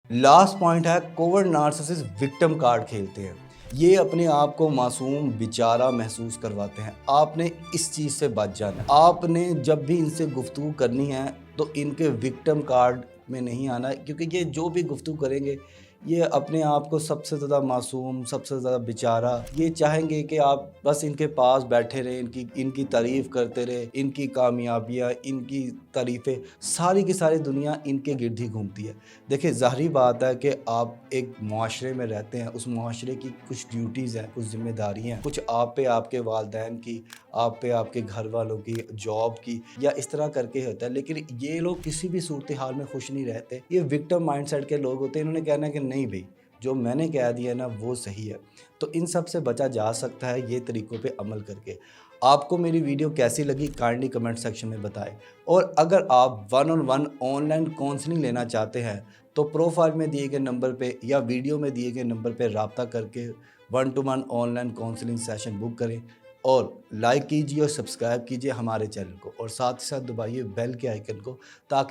Last point है, covert narcissist victim card खेलते हैं। ये अपने आप को मासूम बेचारा महसूस करवाते हैं। आपने इस चीज़ से बच जाना है। आपने जब भी इनसे गुफ्तगू करनी है तो इनके विक्टिम कार्ड में नहीं आना है, क्योंकि ये जो भी गुफ्तगू करेंगे ये अपने आप को सबसे ज़्यादा मासूम, सबसे ज़्यादा बेचारा, ये चाहेंगे कि आप बस इनके पास बैठे रहें, इनकी तारीफ़ करते रहें, इनकी कामयाबियाँ, इनकी तारीफ़ें, सारी की सारी दुनिया इनके गिर्द ही घूमती है। देखिए, ज़ाहिरी बात है कि आप एक मुआशरे में रहते हैं, उस मुआशरे की कुछ ड्यूटीज़ हैं, कुछ ज़िम्मेदारियाँ हैं, कुछ आप पे आपके वालिदैन की, आप पे आपके घर वालों की, जॉब की, या इस तरह करके होता है। लेकिन ये लोग किसी भी सूरत हाल में खुश नहीं रहते। ये विक्टिम माइंडसेट के लोग होते हैं। इन्होंने कहना है कि नहीं भाई, जो मैंने कह दिया ना वो सही है। तो इन सब से बचा जा सकता है ये तरीक़ों पे अमल करके। आपको मेरी वीडियो कैसी लगी काइंडली कमेंट सेक्शन में बताएं। और अगर आप 1-on-1 ऑनलाइन काउंसलिंग लेना चाहते हैं तो प्रोफाइल में दिए गए नंबर पे या वीडियो में दिए गए नंबर पे रब्ता करके 1-to-1 online counselling session book करें। और लाइक कीजिए और सब्सक्राइब कीजिए हमारे चैनल को, और साथ ही साथ दबाइए बेल के आइकन को, ताकि